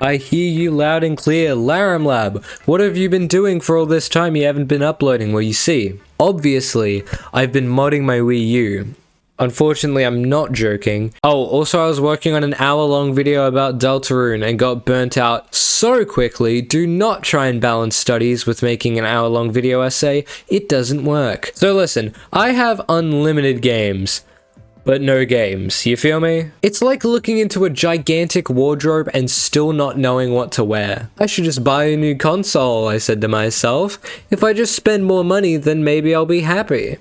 I hear you loud and clear, Laromlab. What have you been doing for all this time you haven't been uploading? Well, you see, obviously, I've been modding my Wii U. Unfortunately, I'm not joking. Oh, also I was working on an hour-long video about Deltarune and got burnt out so quickly. Do not try and balance studies with making an hour-long video essay. It doesn't work. So listen, I have unlimited games, but no games. You feel me? It's like looking into a gigantic wardrobe and still not knowing what to wear. I should just buy a new console, I said to myself. If I just spend more money, then maybe I'll be happy.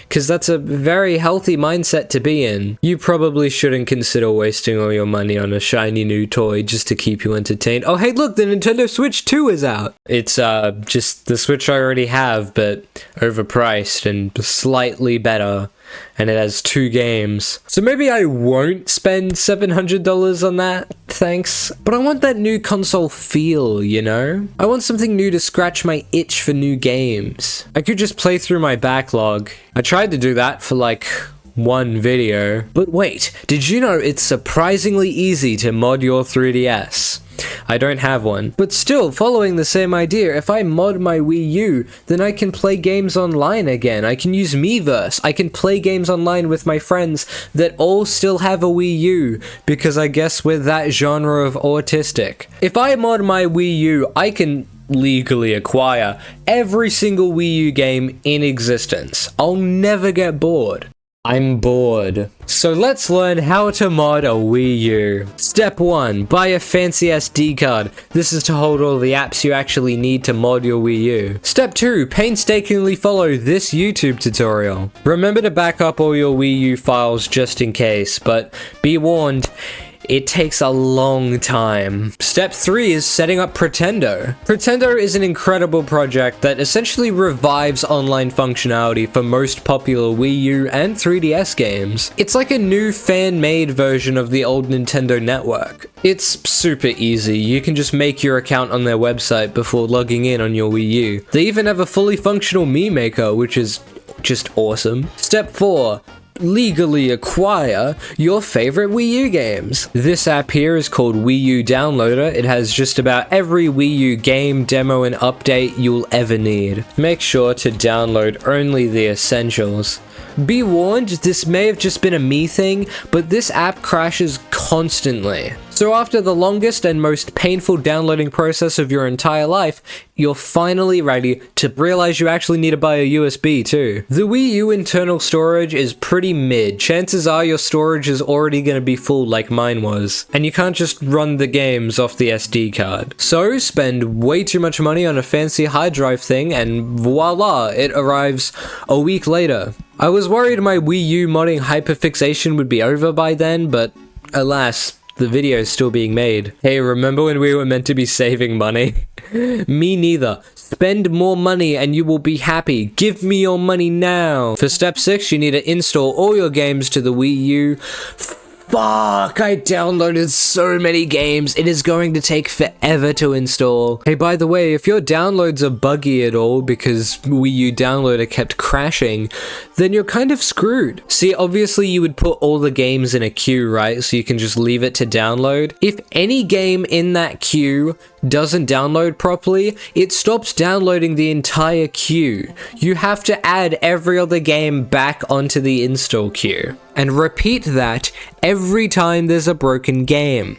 Because that's a very healthy mindset to be in. You probably shouldn't consider wasting all your money on a shiny new toy just to keep you entertained. Oh hey look, the Nintendo Switch 2 is out! It's just the Switch I already have, but overpriced and slightly better. And it has 2 games. So maybe I won't spend $700 on that, thanks. But I want that new console feel, you know? I want something new to scratch my itch for new games. I could just play through my backlog. I tried to do that for like one video. But wait, did you know it's surprisingly easy to mod your 3DS? I don't have one. But still, following the same idea, if I mod my Wii U, then I can play games online again. I can use Miiverse. I can play games online with my friends that all still have a Wii U, because I guess we're that genre of autistic. If I mod my Wii U, I can legally acquire every single Wii U game in existence. I'll never get bored. I'm bored. So let's learn how to mod a Wii U. Step 1. Buy a fancy SD card. This is to hold all the apps you actually need to mod your Wii U. Step 2. Painstakingly follow this YouTube tutorial. Remember to back up all your Wii U files just in case, but be warned, it takes a long time. Step 3 is setting up Pretendo. Pretendo is an incredible project that essentially revives online functionality for most popular Wii U and 3DS games. It's like a new fan-made version of the old Nintendo network. It's super easy. You can just make your account on their website before logging in on your Wii U. They even have a fully functional Mii Maker, which is just awesome. Step 4. Legally acquire your favorite Wii U games. This app here is called Wii U Downloader. It has just about every Wii U game, demo, and update you'll ever need. Make sure to download only the essentials. Be warned, this may have just been a me thing, but this app crashes constantly. So after the longest and most painful downloading process of your entire life, you're finally ready to realize you actually need to buy a USB too. The Wii U internal storage is pretty mid. Chances are your storage is already going to be full like mine was. And you can't just run the games off the SD card. So spend way too much money on a fancy hard drive thing and voila, it arrives a week later. I was worried my Wii U modding hyperfixation would be over by then, but alas, the video is still being made. Hey, remember when we were meant to be saving money? Me neither. Spend more money and you will be happy. Give me your money now. For step 6, you need to install all your games to the Wii U. Fuck, I downloaded so many games. It is going to take forever to install. Hey, by the way, if your downloads are buggy at all because Wii U Downloader kept crashing, then you're kind of screwed. See, obviously you would put all the games in a queue, right? So you can just leave it to download. If any game in that queue doesn't download properly, it stops downloading the entire queue. You have to add every other game back onto the install queue. And repeat that every time there's a broken game.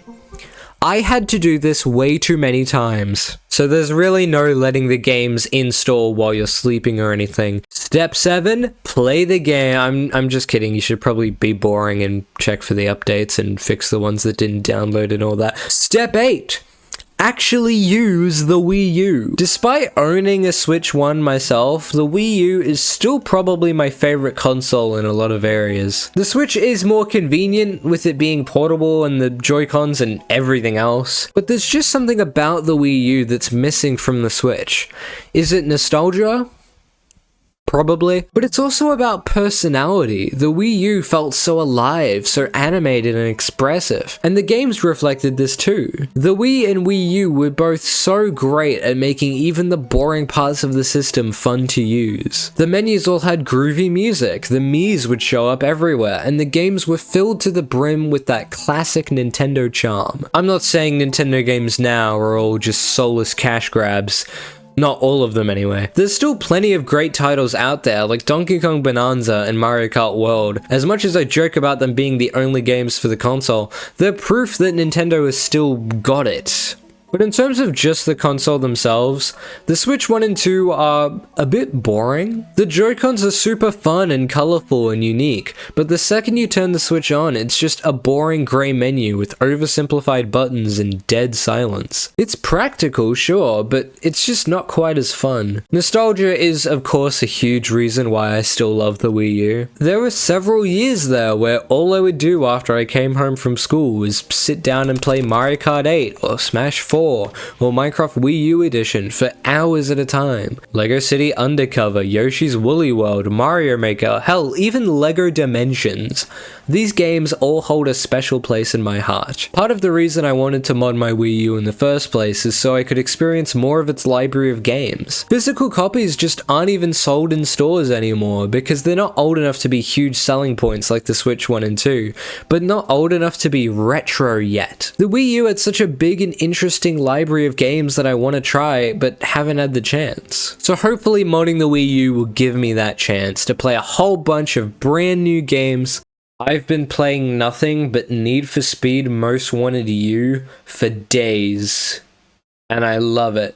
I had to do this way too many times. So there's really no letting the games install while you're sleeping or anything. Step 7, play the game. I'm just kidding. You should probably be boring and check for the updates and fix the ones that didn't download and all that. Step 8. Actually use the Wii U. Despite owning a Switch 1 myself, the Wii U is still probably my favorite console in a lot of areas. The Switch is more convenient with it being portable and the Joy-Cons and everything else, but there's just something about the Wii U that's missing from the Switch. Is it nostalgia? probably. But it's also about personality. The Wii U felt so alive, so animated and expressive, and the games reflected this too. The Wii and Wii U were both so great at making even the boring parts of the system fun to use. The menus all had groovy music, the Miis would show up everywhere, and the games were filled to the brim with that classic Nintendo charm. I'm not saying Nintendo games now are all just soulless cash grabs. Not all of them anyway. There's still plenty of great titles out there like Donkey Kong Bonanza and Mario Kart World. As much as I joke about them being the only games for the console, they're proof that Nintendo has still got it. But in terms of just the console themselves, the Switch 1 and 2 are a bit boring. The Joy-Cons are super fun and colorful and unique, but the second you turn the Switch on, it's just a boring grey menu with oversimplified buttons and dead silence. It's practical, sure, but it's just not quite as fun. Nostalgia is, of course, a huge reason why I still love the Wii U. There were several years there where all I would do after I came home from school was sit down and play Mario Kart 8 or Smash 4 or Minecraft Wii U Edition for hours at a time. Lego City Undercover, Yoshi's Woolly World, Mario Maker, hell, even Lego Dimensions. These games all hold a special place in my heart. Part of the reason I wanted to mod my Wii U in the first place is so I could experience more of its library of games. Physical copies just aren't even sold in stores anymore because they're not old enough to be huge selling points like the Switch 1 and 2, but not old enough to be retro yet. The Wii U had such a big and interesting library of games that I want to try but haven't had the chance. So hopefully modding the Wii U will give me that chance to play a whole bunch of brand new games. I've been playing nothing but Need for Speed Most Wanted U for days, and I love it.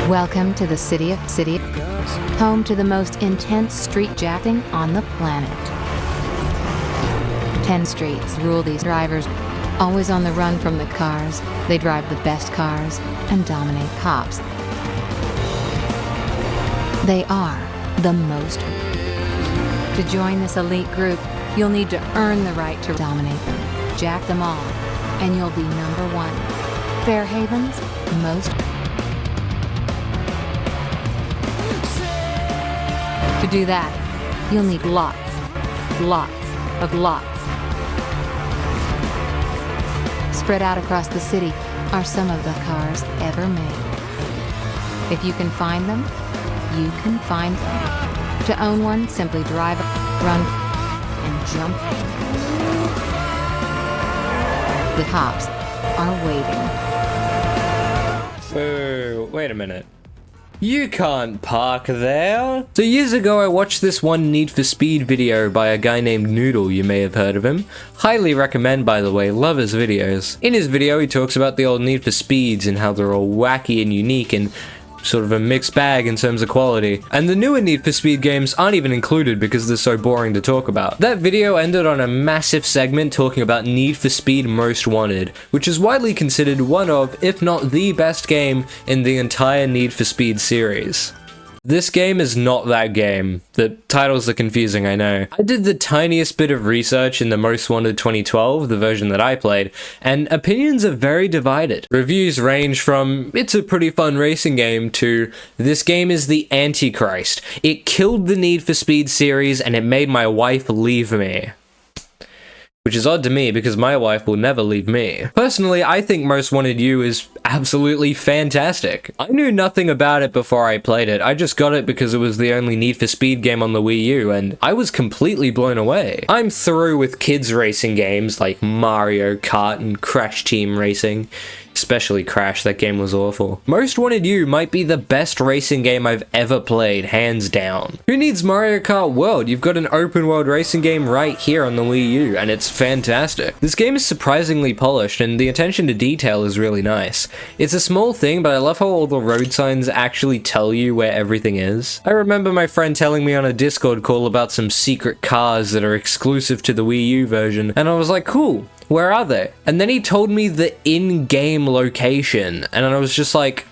Welcome to the city, home to the most intense street jacking on the planet. 10 streets rule these drivers, always on the run from the cars. They drive the best cars and dominate cops. They are the most. To join this elite group, you'll need to earn the right to dominate them. Jack them all, and you'll be number one. Fairhaven's most. To do that, you'll need lots of lots. Spread out across the city are some of the cars ever made. If you can find them, you can find them. To own one, simply drive, run, and jump. The cops are waiting. Whoa, wait a minute. You can't park there. So years ago I watched this one Need for Speed video by a guy named Noodle, you may have heard of him. Highly recommend, by the way, love his videos. In his video he talks about the old Need for Speeds and how they're all wacky and unique and sort of a mixed bag in terms of quality. And the newer Need for Speed games aren't even included because they're so boring to talk about. That video ended on a massive segment talking about Need for Speed Most Wanted, which is widely considered one of, if not the best game in the entire Need for Speed series. This game is not that game. The titles are confusing, I know. I did the tiniest bit of research in the Most Wanted 2012, the version that I played, and opinions are very divided. Reviews range from, it's a pretty fun racing game, to, this game is the Antichrist. It killed the Need for Speed series and it made my wife leave me. Which is odd to me because my wife will never leave me. Personally, I think Most Wanted U is absolutely fantastic. I knew nothing about it before I played it. I just got it because it was the only Need for Speed game on the Wii U, and I was completely blown away. I'm through with kids racing games like Mario Kart and Crash Team Racing. Especially Crash, that game was awful. Most Wanted U might be the best racing game I've ever played, hands down. Who needs Mario Kart World? You've got an open world racing game right here on the Wii U, and it's fantastic. This game is surprisingly polished, and the attention to detail is really nice. It's a small thing, but I love how all the road signs actually tell you where everything is. I remember my friend telling me on a Discord call about some secret cars that are exclusive to the Wii U version, and I was like, cool. Where are they? And then he told me the in-game location, and I was just like,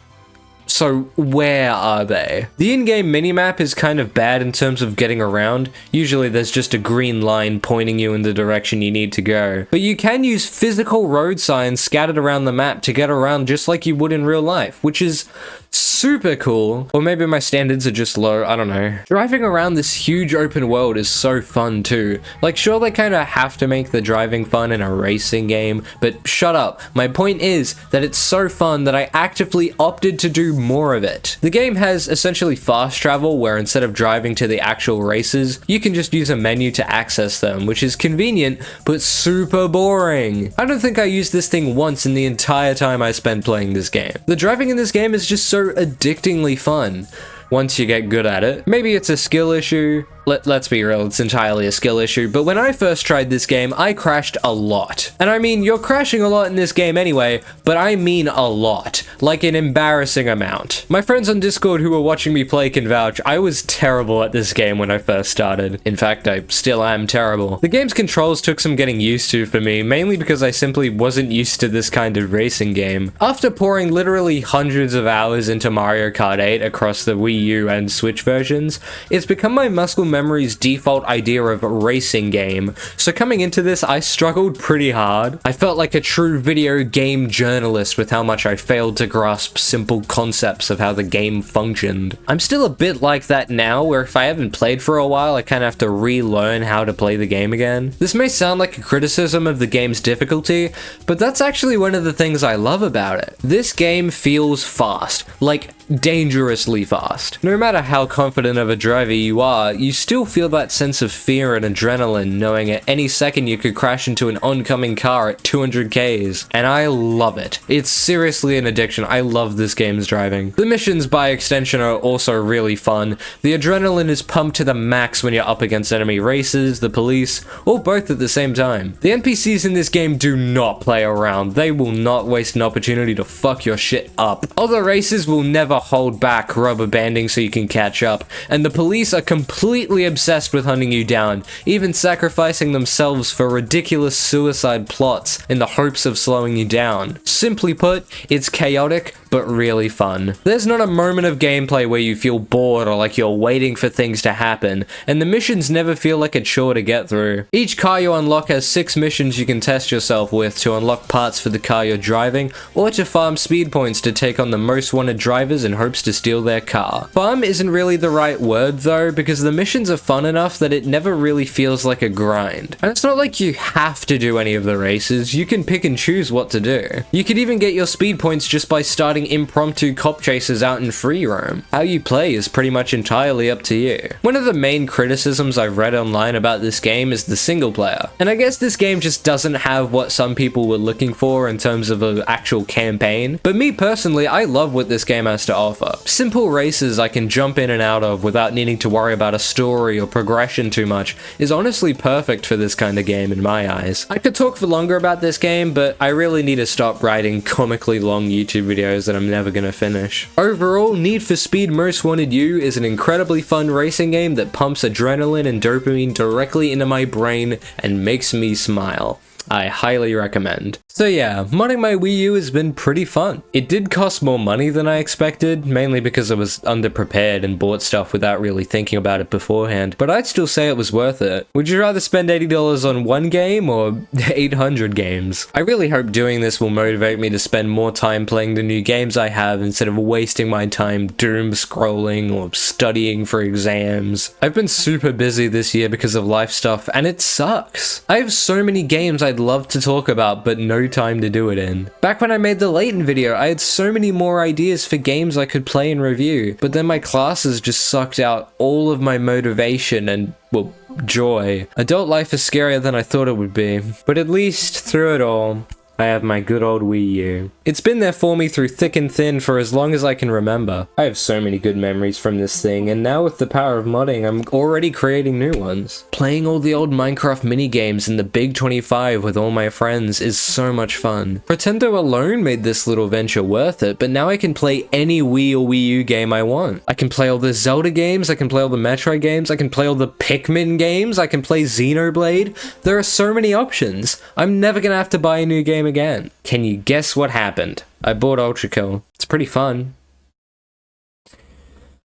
So where are they? The in-game minimap is kind of bad in terms of getting around. Usually there's just a green line pointing you in the direction you need to go. But you can use physical road signs scattered around the map to get around just like you would in real life, which is super cool. Or maybe my standards are just low, I don't know. Driving around this huge open world is so fun too. Like, sure, they kind of have to make the driving fun in a racing game, but shut up. My point is that it's so fun that I actively opted to do more of it. The game has essentially fast travel, where instead of driving to the actual races, you can just use a menu to access them, which is convenient, but super boring. I don't think I used this thing once in the entire time I spent playing this game. The driving in this game is just so addictingly fun once you get good at it. Maybe it's a skill issue. Let's be real, it's entirely a skill issue, but when I first tried this game, I crashed a lot. And I mean, you're crashing a lot in this game anyway, but I mean a lot. Like an embarrassing amount. My friends on Discord who were watching me play can vouch, I was terrible at this game when I first started. In fact, I still am terrible. The game's controls took some getting used to for me, mainly because I simply wasn't used to this kind of racing game. After pouring literally hundreds of hours into Mario Kart 8 across the Wii U and Switch versions, it's become my muscle memory's default idea of a racing game. So coming into this, I struggled pretty hard. I felt like a true video game journalist with how much I failed to grasp simple concepts of how the game functioned. I'm still a bit like that now, where if I haven't played for a while, I kind of have to relearn how to play the game again. This may sound like a criticism of the game's difficulty, but that's actually one of the things I love about it. This game feels fast, like dangerously fast. No matter how confident of a driver you are, you still feel that sense of fear and adrenaline knowing at any second you could crash into an oncoming car at 200 k's. And I love it. It's seriously an addiction. I love this game's driving. The missions by extension are also really fun. The adrenaline is pumped to the max when you're up against enemy races, the police, or both at the same time. The NPCs in this game do not play around. They will not waste an opportunity to fuck your shit up. Other races will never hold back rubber banding so you can catch up, and the police are completely obsessed with hunting you down, even sacrificing themselves for ridiculous suicide plots in the hopes of slowing you down. Simply put, it's chaotic, but really fun. There's not a moment of gameplay where you feel bored or like you're waiting for things to happen, and the missions never feel like a chore to get through. Each car you unlock has 6 missions you can test yourself with to unlock parts for the car you're driving, or to farm speed points to take on the most wanted drivers in hopes to steal their car. Farm isn't really the right word though, because the missions are fun enough that it never really feels like a grind. And it's not like you have to do any of the races, you can pick and choose what to do. You could even get your speed points just by starting impromptu cop chases out in free roam. How you play is pretty much entirely up to you. One of the main criticisms I've read online about this game is the single player. And I guess this game just doesn't have what some people were looking for in terms of an actual campaign. But me personally, I love what this game has to offer. Simple races I can jump in and out of without needing to worry about a story or progression too much is honestly perfect for this kind of game in my eyes. I could talk for longer about this game, but I really need to stop writing comically long YouTube videos that I'm never gonna finish. Overall, Need for Speed Most Wanted U is an incredibly fun racing game that pumps adrenaline and dopamine directly into my brain and makes me smile. I highly recommend. So yeah, modding my Wii U has been pretty fun. It did cost more money than I expected, mainly because I was underprepared and bought stuff without really thinking about it beforehand, but I'd still say it was worth it. Would you rather spend $80 on one game or 800 games? I really hope doing this will motivate me to spend more time playing the new games I have instead of wasting my time doom scrolling or studying for exams. I've been super busy this year because of life stuff, and it sucks. I have so many games I'd love to talk about, but no time to do it in. Back when I made the Layton video, I had so many more ideas for games I could play and review, but then my classes just sucked out all of my motivation and, well, joy. Adult life is scarier than I thought it would be, but at least through it all, I have my good old Wii U. It's been there for me through thick and thin for as long as I can remember. I have so many good memories from this thing, and now with the power of modding, I'm already creating new ones. Playing all the old Minecraft minigames in the Big 25 with all my friends is so much fun. Nintendo alone made this little venture worth it, but now I can play any Wii or Wii U game I want. I can play all the Zelda games, I can play all the Metroid games, I can play all the Pikmin games, I can play Xenoblade. There are so many options. I'm never gonna have to buy a new game again. Can you guess what happened? I bought Ultra Kill. It's pretty fun.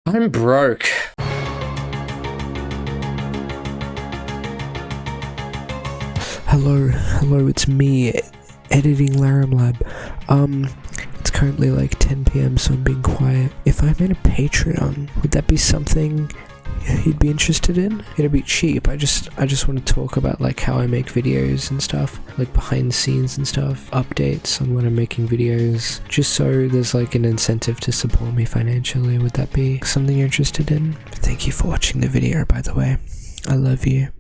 I'm broke. Hello, it's me, editing Laromlab. It's currently like 10 PM, so I'm being quiet. If I made a Patreon, would that be something you'd be interested in? It'd be cheap. I just want to talk about like how I make videos and stuff, like behind the scenes and stuff, updates on when I'm making videos, just so there's like an incentive to support me financially. Would that be something you're interested in? Thank you for watching the video, by the way. I love you.